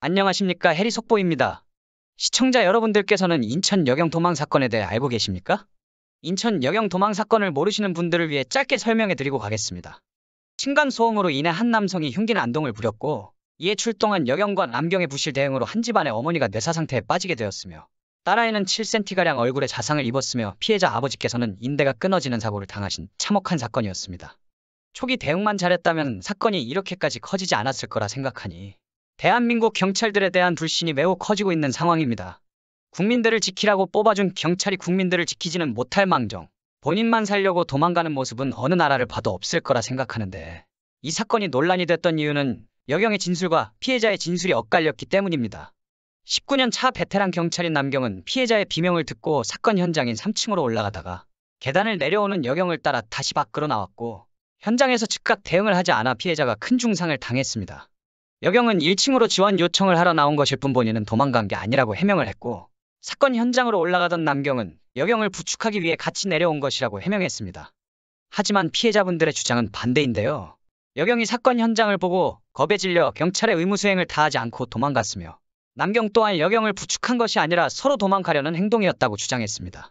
안녕하십니까, 해리 속보입니다. 시청자 여러분들께서는 인천 여경 도망 사건에 대해 알고 계십니까? 인천 여경 도망 사건을 모르시는 분들을 위해 짧게 설명해 드리고 가겠습니다. 층간소음으로 인해 한 남성이 흉기 난동을 부렸고, 이에 출동한 여경과 남경의 부실 대응으로 한 집안의 어머니가 뇌사 상태에 빠지게 되었으며, 딸아이는 7cm가량 얼굴에 자상을 입었으며 피해자 아버지께서는 인대가 끊어지는 사고를 당하신 참혹한 사건이었습니다. 초기 대응만 잘했다면 사건이 이렇게까지 커지지 않았을 거라 생각하니 대한민국 경찰들에 대한 불신이 매우 커지고 있는 상황입니다. 국민들을 지키라고 뽑아준 경찰이 국민들을 지키지는 못할 망정, 본인만 살려고 도망가는 모습은 어느 나라를 봐도 없을 거라 생각하는데, 이 사건이 논란이 됐던 이유는 여경의 진술과 피해자의 진술이 엇갈렸기 때문입니다. 19년 차 베테랑 경찰인 남경은 피해자의 비명을 듣고 사건 현장인 3층으로 올라가다가 계단을 내려오는 여경을 따라 다시 밖으로 나왔고, 현장에서 즉각 대응을 하지 않아 피해자가 큰 중상을 당했습니다. 여경은 1층으로 지원 요청을 하러 나온 것일 뿐 본인은 도망간 게 아니라고 해명을 했고, 사건 현장으로 올라가던 남경은 여경을 부축하기 위해 같이 내려온 것이라고 해명했습니다. 하지만 피해자분들의 주장은 반대인데요. 여경이 사건 현장을 보고 겁에 질려 경찰의 의무 수행을 다하지 않고 도망갔으며, 남경 또한 여경을 부축한 것이 아니라 서로 도망가려는 행동이었다고 주장했습니다.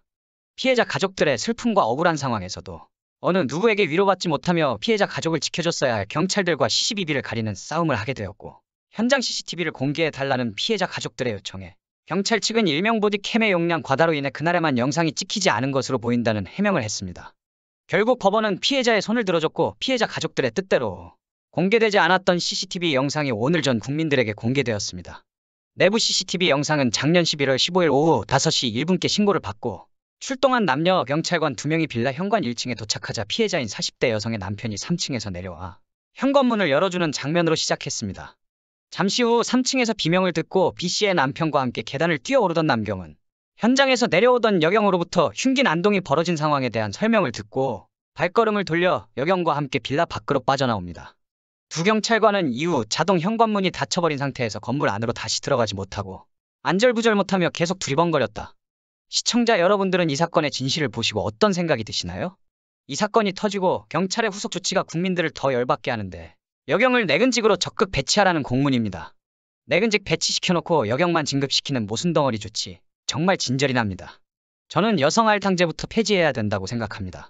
피해자 가족들의 슬픔과 억울한 상황에서도 어느 누구에게 위로받지 못하며 피해자 가족을 지켜줬어야 할 경찰들과 시시비비를 가리는 싸움을 하게 되었고, 현장 CCTV를 공개해달라는 피해자 가족들의 요청에 경찰 측은 일명 보디캠의 용량 과다로 인해 그날에만 영상이 찍히지 않은 것으로 보인다는 해명을 했습니다. 결국 법원은 피해자의 손을 들어줬고, 피해자 가족들의 뜻대로 공개되지 않았던 CCTV 영상이 오늘 전 국민들에게 공개되었습니다. 내부 CCTV 영상은 작년 11월 15일 오후 5시 1분께 신고를 받고 출동한 남녀 경찰관 2명이 빌라 현관 1층에 도착하자 피해자인 40대 여성의 남편이 3층에서 내려와 현관문을 열어주는 장면으로 시작했습니다. 잠시 후 3층에서 비명을 듣고 B씨의 남편과 함께 계단을 뛰어오르던 남경은 현장에서 내려오던 여경으로부터 흉기 난동이 벌어진 상황에 대한 설명을 듣고 발걸음을 돌려 여경과 함께 빌라 밖으로 빠져나옵니다. 두 경찰관은 이후 자동 현관문이 닫혀버린 상태에서 건물 안으로 다시 들어가지 못하고 안절부절 못하며 계속 두리번거렸다. 시청자 여러분들은 이 사건의 진실을 보시고 어떤 생각이 드시나요? 이 사건이 터지고 경찰의 후속 조치가 국민들을 더 열받게 하는데, 여경을 내근직으로 적극 배치하라는 공문입니다. 내근직 배치시켜놓고 여경만 진급시키는 모순덩어리 조치, 정말 진절이 납니다. 저는 여성 할당제부터 폐지해야 된다고 생각합니다.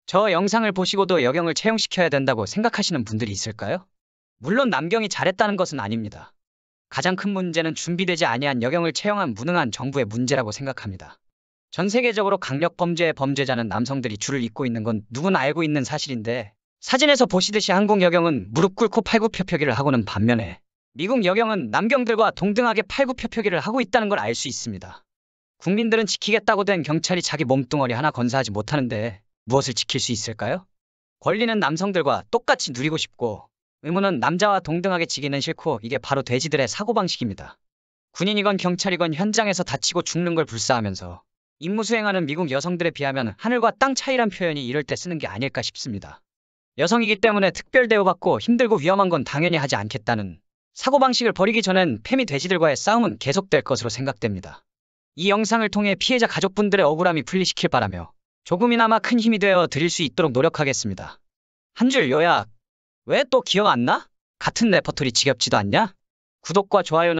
저 영상을 보시고도 여경을 채용시켜야 된다고 생각하시는 분들이 있을까요? 물론 남경이 잘했다는 것은 아닙니다. 가장 큰 문제는 준비되지 아니한 여경을 채용한 무능한 정부의 문제라고 생각합니다. 전 세계적으로 강력범죄의 범죄자는 남성들이 줄을 잇고 있는 건 누구나 알고 있는 사실인데, 사진에서 보시듯이 한국 여경은 무릎 꿇고 팔굽혀펴기를 하고는 반면에 미국 여경은 남경들과 동등하게 팔굽혀펴기를 하고 있다는 걸 알 수 있습니다. 국민들은 지키겠다고 된 경찰이 자기 몸뚱어리 하나 건사하지 못하는데 무엇을 지킬 수 있을까요? 권리는 남성들과 똑같이 누리고 싶고 의무는 남자와 동등하게 지기는 싫고, 이게 바로 돼지들의 사고방식입니다. 군인이건 경찰이건 현장에서 다치고 죽는 걸 불사하면서 임무 수행하는 미국 여성들에 비하면 하늘과 땅 차이란 표현이 이럴 때 쓰는 게 아닐까 싶습니다. 여성이기 때문에 특별 대우받고 힘들고 위험한 건 당연히 하지 않겠다는 사고방식을 버리기 전엔 페미 돼지들과의 싸움은 계속될 것으로 생각됩니다. 이 영상을 통해 피해자 가족분들의 억울함이 풀리시길 바라며 조금이나마 큰 힘이 되어 드릴 수 있도록 노력하겠습니다. 한 줄 요약. 왜 또 기억 안 나? 같은 레퍼토리 지겹지도 않냐? 구독과 좋아요는